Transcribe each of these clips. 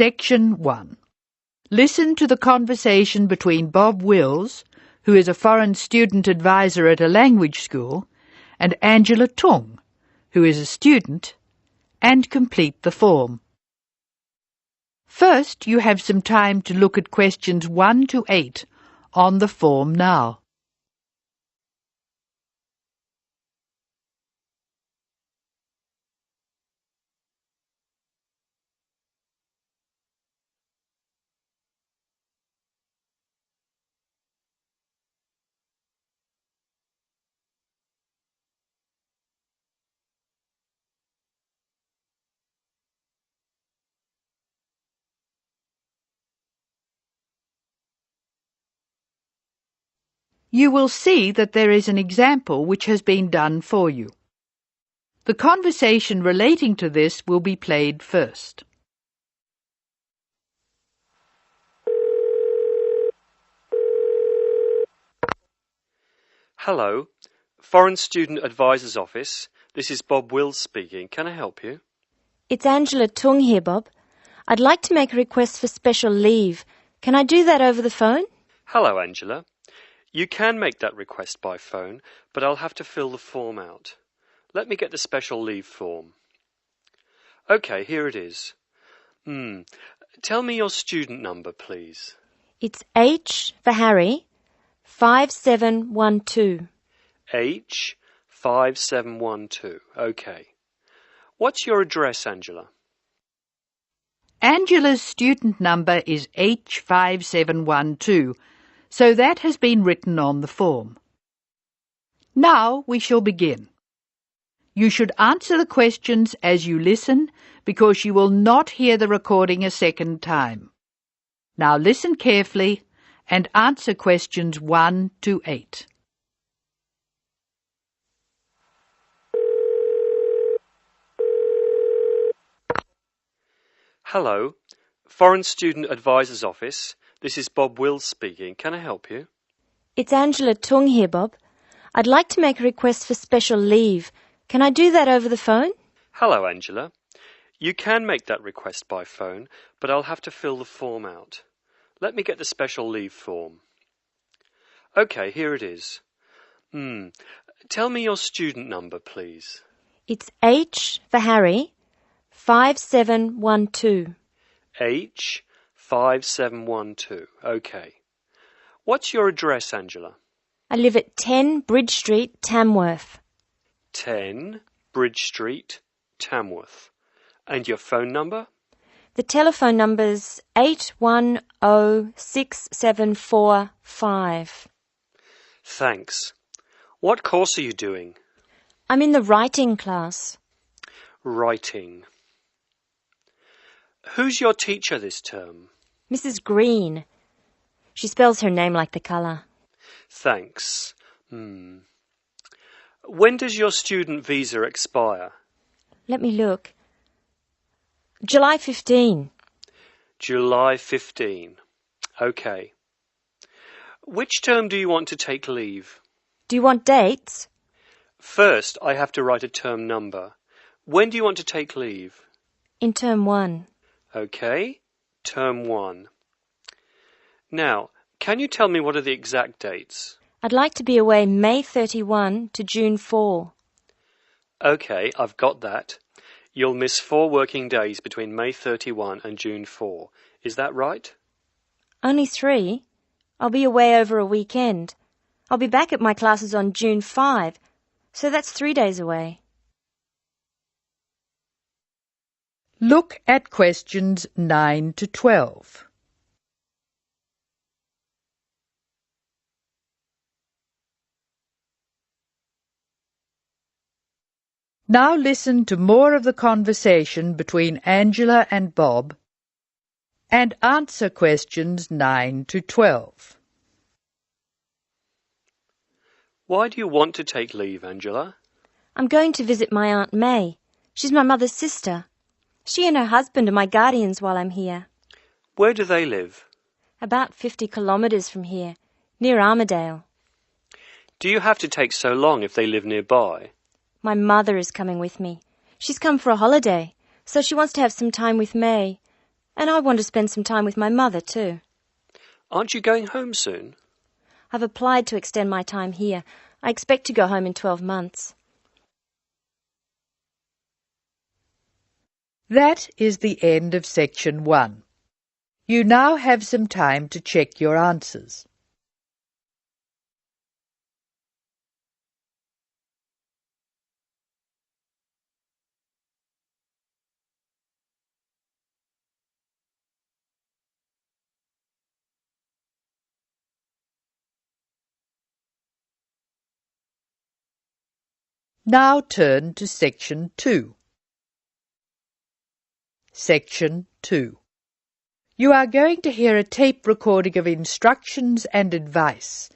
Section 1. Listen to the conversation between Bob Wills, who is a foreign student advisor at a language school, and Angela Tung, who is a student, and complete the form. First, you have some time to look at questions 1 to 8 on the form now. You will see that there is an example which has been done for you. The conversation relating to this will be played first. Hello, Foreign Student Advisor's Office. This is Bob Wills speaking. Can I help you? It's Angela Tung here, Bob. I'd like to make a request for special leave. Can I do that over the phone? Hello, Angela. You can make that request by phone, but I'll have to fill the form out. Let me get the special leave form. OK, here it is. Tell me your student number, please. It's H for Harry, 5712. H 5712. OK. What's your address, Angela? Angela's student number is H5712, so that has been written on the form. Now we shall begin. You should answer the questions as you listen, because you will not hear the recording a second time. Now listen carefully and answer questions 1 to 8. Hello, Foreign Student Advisor's Office. This is Bob Wills speaking. Can I help you? It's Angela Tung here, Bob. I'd like to make a request for special leave. Can I do that over the phone? Hello, Angela. You can make that request by phone, but I'll have to fill the form out. Let me get the special leave form. OK, here it is. Tell me your student number, please. It's H for Harry, 5712. H 5712. OK. What's your address, Angela? I live at 10 Bridge Street, Tamworth. 10 Bridge Street, Tamworth. And your phone number? The telephone number's 8106745. Thanks. What course are you doing? I'm in the writing class. Writing. Who's your teacher this term? Mrs. Green. She spells her name like the colour. Thanks. When does your student visa expire? Let me look. July 15. July 15. OK. Which term do you want to take leave? Do you want dates? First, I have to write a term number. When do you want to take leave? In term 1. OK. Term 1. Now, can you tell me what are the exact dates? I'd like to be away May 31 to June 4. OK, I've got that. You'll miss 4 working days between May 31 and June 4. Is that right? Only 3. I'll be away over a weekend. I'll be back at my classes on June 5, so that's 3 days away. Look at questions 9 to 12. Now listen to more of the conversation between Angela and Bob and answer questions 9 to 12. Why do you want to take leave, Angela? I'm going to visit my Aunt May. She's my mother's sister. She and her husband are my guardians while I'm here. Where do they live? About 50 kilometres from here, near Armadale. Do you have to take so long if they live nearby? My mother is coming with me. She's come for a holiday, so she wants to have some time with May. And I want to spend some time with my mother too. Aren't you going home soon? I've applied to extend my time here. I expect to go home in 12 months. That is the end of section 1. You now have some time to check your answers. Now turn to section 2. Section 2. You are going to hear a tape recording of instructions and advice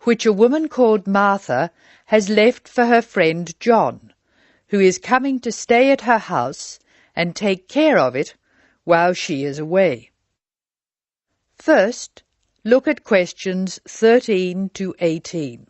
which a woman called Martha has left for her friend John, who is coming to stay at her house and take care of it while she is away. First, look at questions 13 to 18.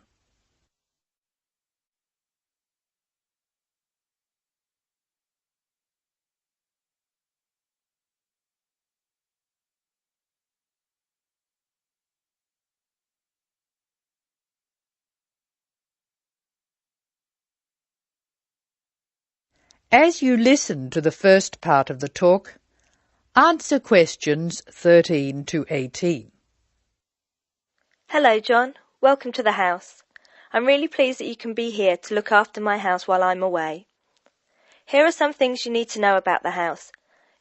As you listen to the first part of the talk, answer questions 13 to 18. Hello, John. Welcome to the house. I'm really pleased that you can be here to look after my house while I'm away. Here are some things you need to know about the house.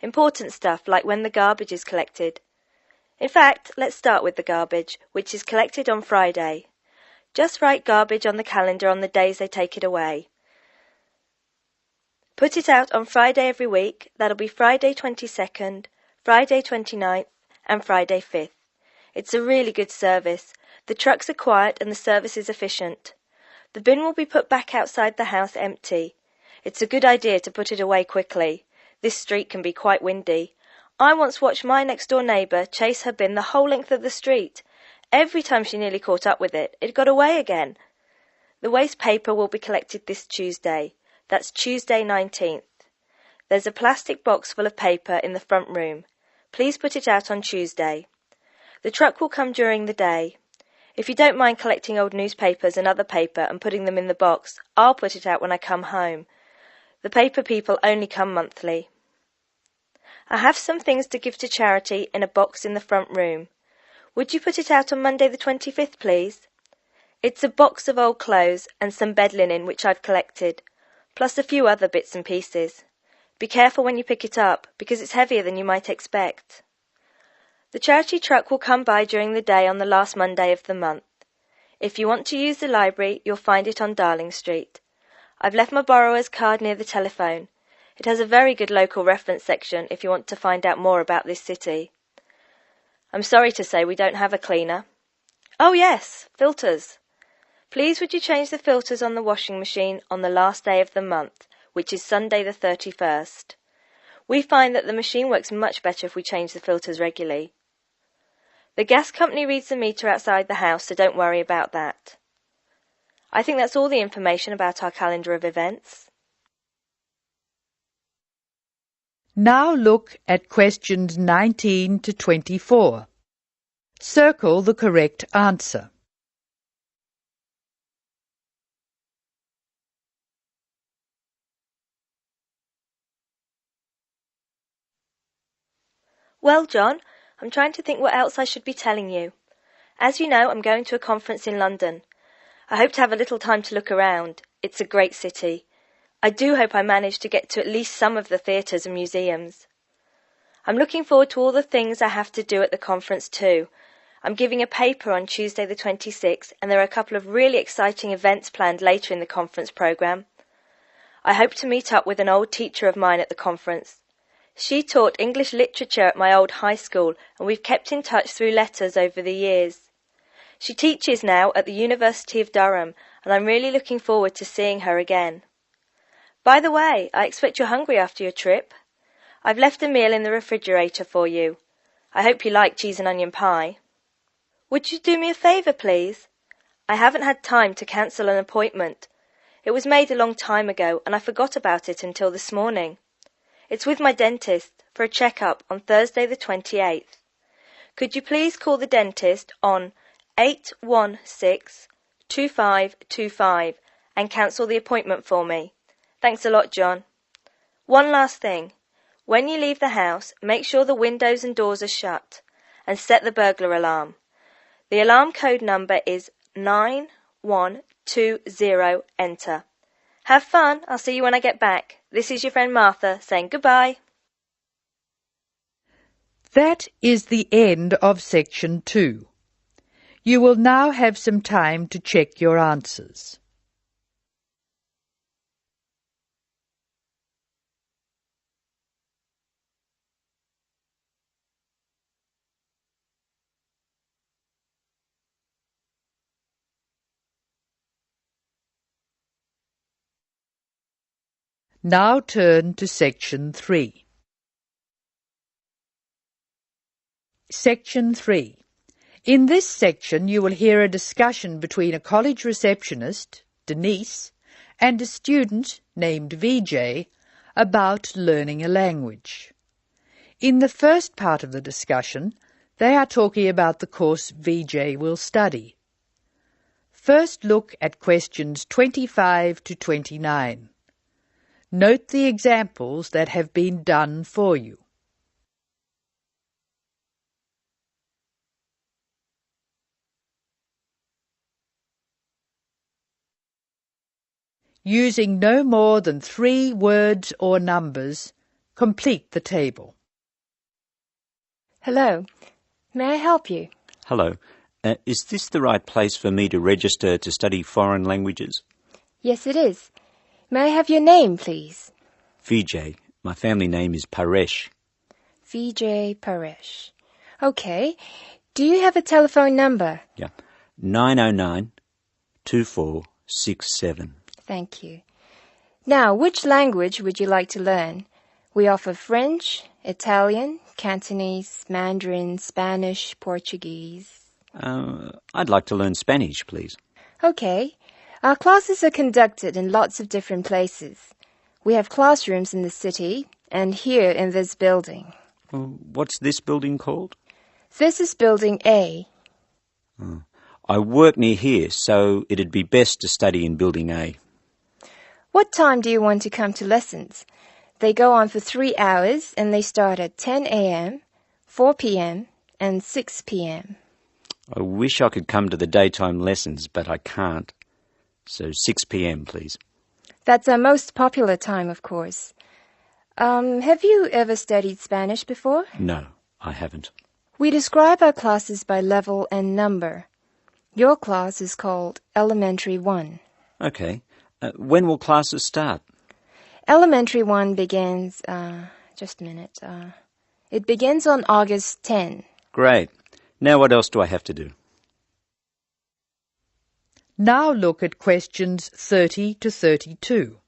Important stuff like when the garbage is collected. In fact, let's start with the garbage, which is collected on Friday. Just write garbage on the calendar on the days they take it away. Put it out on Friday every week. That'll be Friday 22nd, Friday 29th, and Friday 5th. It's a really good service. The trucks are quiet and the service is efficient. The bin will be put back outside the house empty. It's a good idea to put it away quickly. This street can be quite windy. I once watched my next-door neighbour chase her bin the whole length of the street. Every time she nearly caught up with it, it got away again. The waste paper will be collected this Tuesday. That's Tuesday 19th. There's a plastic box full of paper in the front room. Please put it out on Tuesday. The truck will come during the day. If you don't mind collecting old newspapers and other paper and putting them in the box, I'll put it out when I come home. The paper people only come monthly. I have some things to give to charity in a box in the front room. Would you put it out on Monday the 25th, please? It's a box of old clothes and some bed linen which I've collected, plus a few other bits and pieces. Be careful when you pick it up, because it's heavier than you might expect. The charity truck will come by during the day on the last Monday of the month. If you want to use the library, you'll find it on Darling Street. I've left my borrower's card near the telephone. It has a very good local reference section if you want to find out more about this city. I'm sorry to say we don't have a cleaner. Oh yes, filters. Please would you change the filters on the washing machine on the last day of the month, which is Sunday the 31st. We find that the machine works much better if we change the filters regularly. The gas company reads the meter outside the house, so don't worry about that. I think that's all the information about our calendar of events. Now look at questions 19 to 24. Circle the correct answer. Well, John, I'm trying to think what else I should be telling you. As you know, I'm going to a conference in London. I hope to have a little time to look around. It's a great city. I do hope I manage to get to at least some of the theatres and museums. I'm looking forward to all the things I have to do at the conference too. I'm giving a paper on Tuesday the 26th, and there are a couple of really exciting events planned later in the conference programme. I hope to meet up with an old teacher of mine at the conference. She taught English literature at my old high school, and we've kept in touch through letters over the years. She teaches now at the University of Durham, and I'm really looking forward to seeing her again. By the way, I expect you're hungry after your trip. I've left a meal in the refrigerator for you. I hope you like cheese and onion pie. Would you do me a favour, please? I haven't had time to cancel an appointment. It was made a long time ago, and I forgot about it until this morning. It's with my dentist for a checkup on Thursday the 28th. Could you please call the dentist on 816-2525 and cancel the appointment for me? Thanks a lot, John. One last thing. When you leave the house, make sure the windows and doors are shut and set the burglar alarm. The alarm code number is 9120, enter. Have fun. I'll see you when I get back. This is your friend Martha saying goodbye. That is the end of section 2. You will now have some time to check your answers. Now turn to section 3. Section 3. In this section you will hear a discussion between a college receptionist, Denise, and a student named VJ about learning a language. In the first part of the discussion, they are talking about the course VJ will study. First look at questions 25 to 29. Note the examples that have been done for you. Using no more than 3 words or numbers, complete the table. Hello. May I help you? Hello. Is this the right place for me to register to study foreign languages? Yes, it is. May I have your name, please? VJ. My family name is Paresh. VJ Paresh. Okay. Do you have a telephone number? Yeah. 909-2467. Thank you. Now, which language would you like to learn? We offer French, Italian, Cantonese, Mandarin, Spanish, Portuguese. I'd like to learn Spanish, please. Okay. Our classes are conducted in lots of different places. We have classrooms in the city and here in this building. What's this building called? This is Building A. I work near here, so it'd be best to study in Building A. What time do you want to come to lessons? They go on for 3 hours and they start at 10 a.m., 4 p.m. and 6 p.m. I wish I could come to the daytime lessons, but I can't. So 6 p.m, please. That's our most popular time, of course. Have you ever studied Spanish before? No, I haven't. We describe our classes by level and number. Your class is called Elementary 1. Okay. When will classes start? Elementary 1 begins, just a minute. It begins on August 10. Great. Now what else do I have to do? Now look at questions 30 to 32.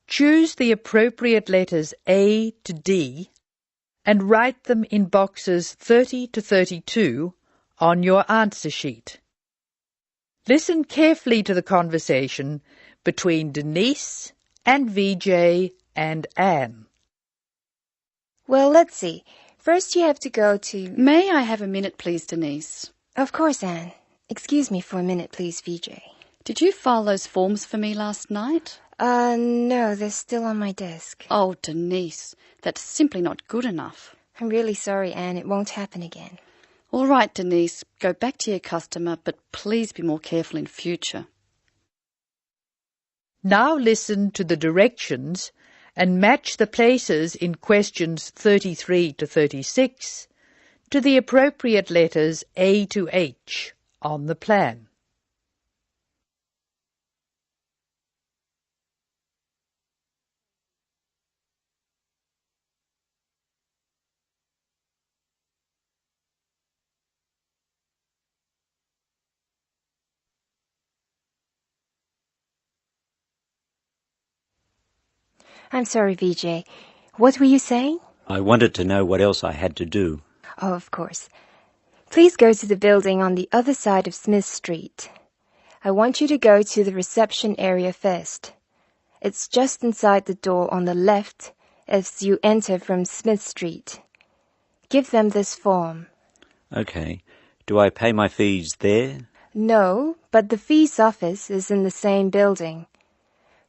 Choose the appropriate letters A to D and write them in boxes 30 to 32 on your answer sheet. Listen carefully to the conversation between Denise and VJ and Anne. Well, let's see. First you have to go to... May I have a minute, please, Denise? Of course, Anne. Excuse me for a minute, please, VJ. Did you file those forms for me last night? No, they're still on my desk. Oh, Denise, that's simply not good enough. I'm really sorry, Anne. It won't happen again. All right, Denise, go back to your customer, but please be more careful in future. Now listen to the directions and match the places in questions 33 to 36 to the appropriate letters A to H on the plan. I'm sorry, VJ. What were you saying? I wanted to know what else I had to do. Oh, of course. Please go to the building on the other side of Smith Street. I want you to go to the reception area first. It's just inside the door on the left as you enter from Smith Street. Give them this form. Okay. Do I pay my fees there? No, but the fees office is in the same building.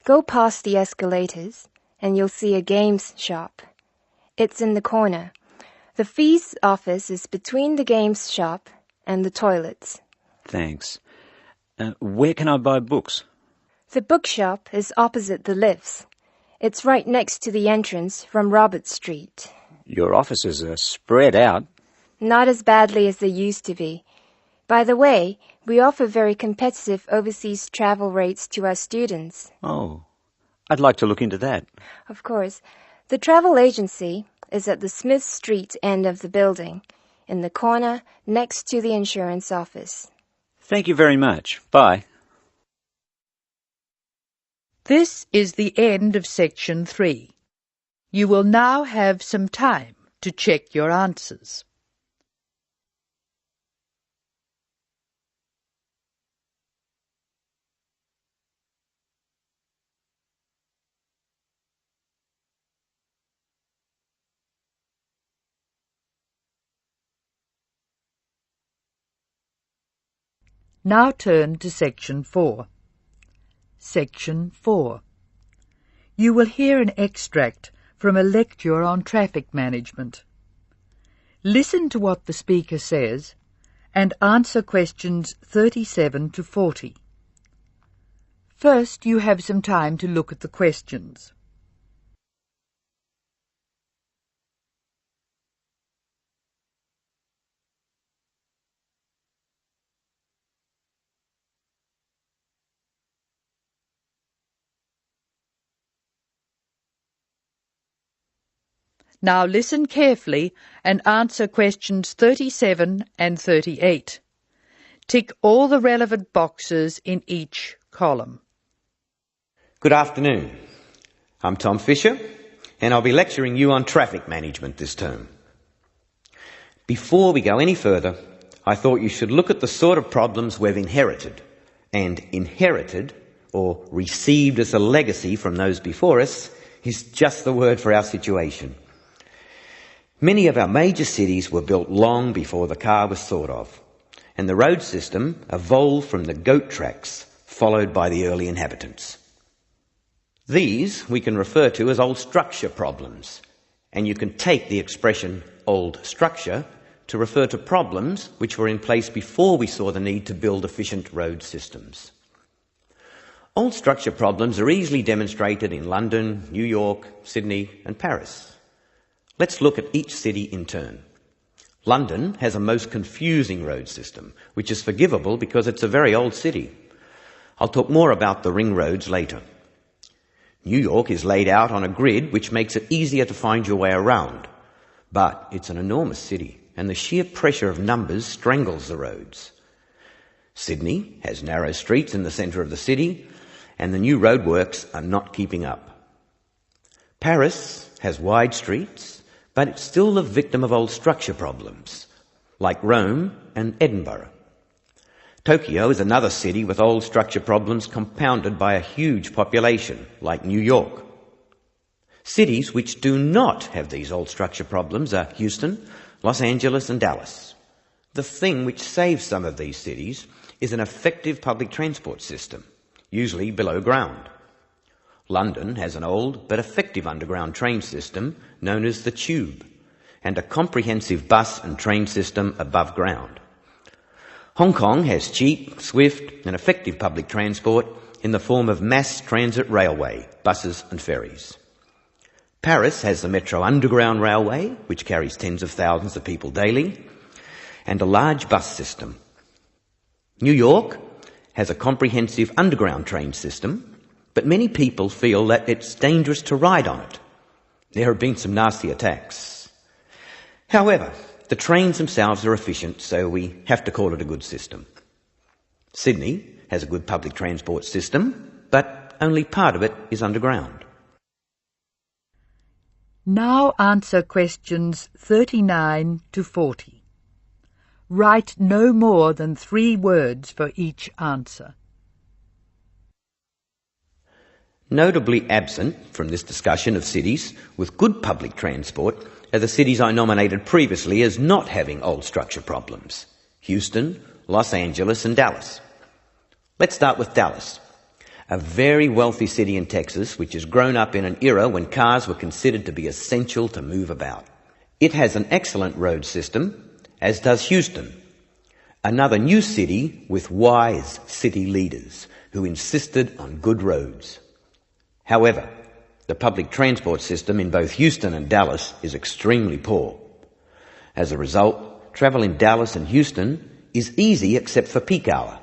Go past the escalators and you'll see a games shop. It's in the corner. The fees office is between the games shop and the toilets. Thanks. Where can I buy books? The bookshop is opposite the lifts. It's right next to the entrance from Robert Street. Your offices are spread out. Not as badly as they used to be. By the way, we offer very competitive overseas travel rates to our students. Oh, I'd like to look into that. Of course. The travel agency is at the Smith Street end of the building, in the corner next to the insurance office. Thank you very much. Bye. This is the end of section 3. You will now have some time to check your answers. Now turn to section 4. Section 4. You will hear an extract from a lecture on traffic management. Listen to what the speaker says and answer questions 37 to 40. First, you have some time to look at the questions. Now listen carefully and answer questions 37 and 38. Tick all the relevant boxes in each column. Good afternoon. I'm Tom Fisher, and I'll be lecturing you on traffic management this term. Before we go any further, I thought you should look at the sort of problems we've inherited. And inherited, or received as a legacy from those before us, is just the word for our situation. Many of our major cities were built long before the car was thought of, and the road system evolved from the goat tracks followed by the early inhabitants. These we can refer to as old structure problems, and you can take the expression old structure to refer to problems which were in place before we saw the need to build efficient road systems. Old structure problems are easily demonstrated in London, New York, Sydney and Paris. Let's look at each city in turn. London has a most confusing road system, which is forgivable because it's a very old city. I'll talk more about the ring roads later. New York is laid out on a grid which makes it easier to find your way around. But it's an enormous city, and the sheer pressure of numbers strangles the roads. Sydney has narrow streets in the centre of the city, and the new roadworks are not keeping up. Paris has wide streets, but it's still the victim of old structure problems, like Rome and Edinburgh. Tokyo is another city with old structure problems compounded by a huge population, like New York. Cities which do not have these old structure problems are Houston, Los Angeles and Dallas. The thing which saves some of these cities is an effective public transport system, usually below ground. London has an old but effective underground train system known as the Tube, and a comprehensive bus and train system above ground. Hong Kong has cheap, swift and effective public transport in the form of mass transit railway, buses and ferries. Paris has the Metro Underground Railway, which carries tens of thousands of people daily, and a large bus system. New York has a comprehensive underground train system, but many people feel that it's dangerous to ride on it. There have been some nasty attacks. However, the trains themselves are efficient, so we have to call it a good system. Sydney has a good public transport system, but only part of it is underground. Now answer questions 39 to 40. Write no more than 3 words for each answer. Notably absent from this discussion of cities with good public transport are the cities I nominated previously as not having old structure problems: Houston, Los Angeles and Dallas. Let's start with Dallas, a very wealthy city in Texas which has grown up in an era when cars were considered to be essential to move about. It has an excellent road system, as does Houston, another new city with wise city leaders who insisted on good roads. However, the public transport system in both Houston and Dallas is extremely poor. As a result, travel in Dallas and Houston is easy except for peak hour,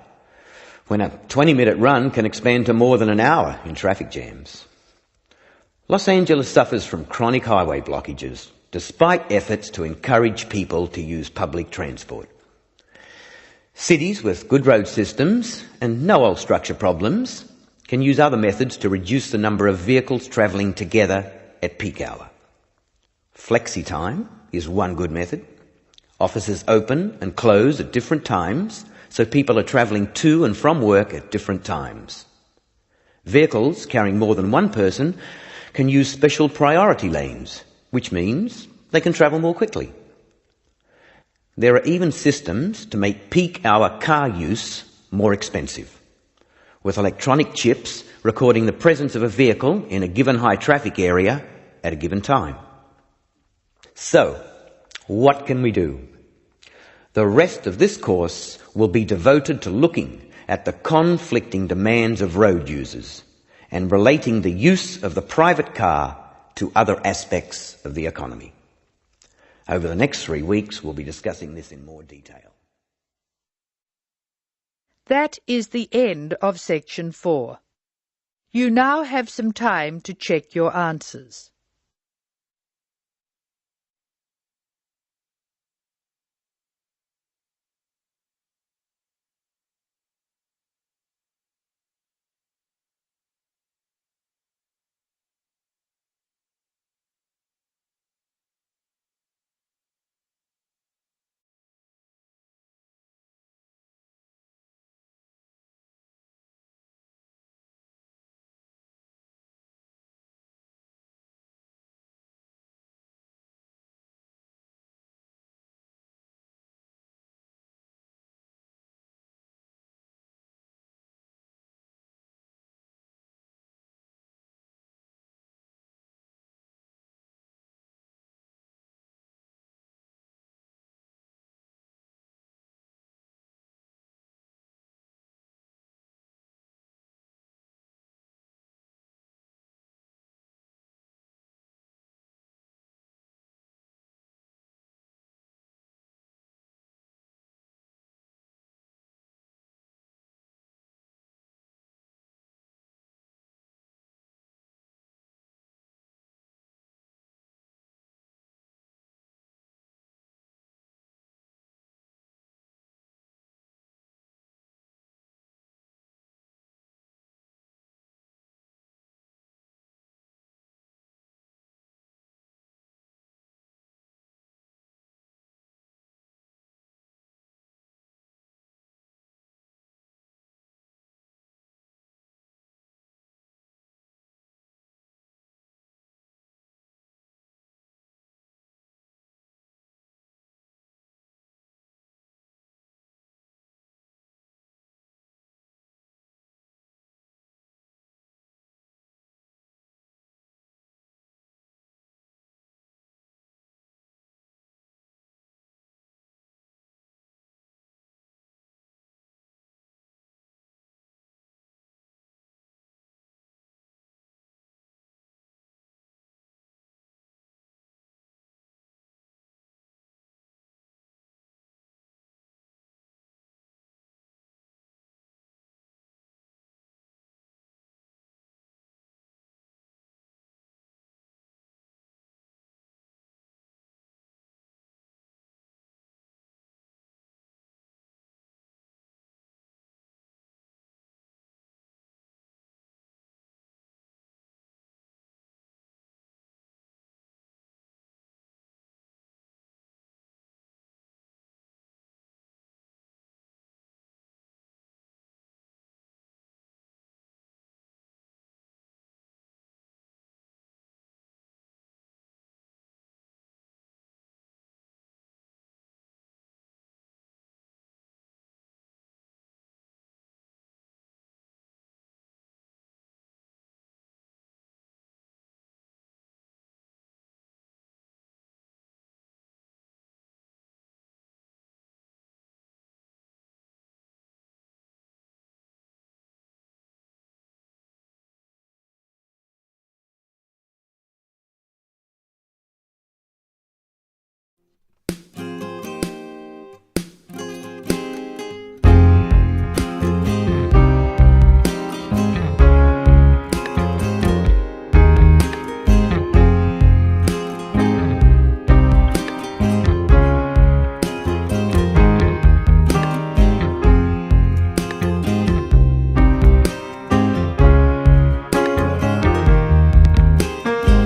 when a 20-minute run can expand to more than an hour in traffic jams. Los Angeles suffers from chronic highway blockages, despite efforts to encourage people to use public transport. Cities with good road systems and no old structure problems can use other methods to reduce the number of vehicles travelling together at peak hour. Flexi time is one good method. Offices open and close at different times, so people are travelling to and from work at different times. Vehicles carrying more than one person can use special priority lanes, which means they can travel more quickly. There are even systems to make peak hour car use more expensive, with electronic chips recording the presence of a vehicle in a given high traffic area at a given time. So, what can we do? The rest of this course will be devoted to looking at the conflicting demands of road users and relating the use of the private car to other aspects of the economy. Over the next 3 weeks, we'll be discussing this in more detail. That is the end of section 4. You now have some time to check your answers.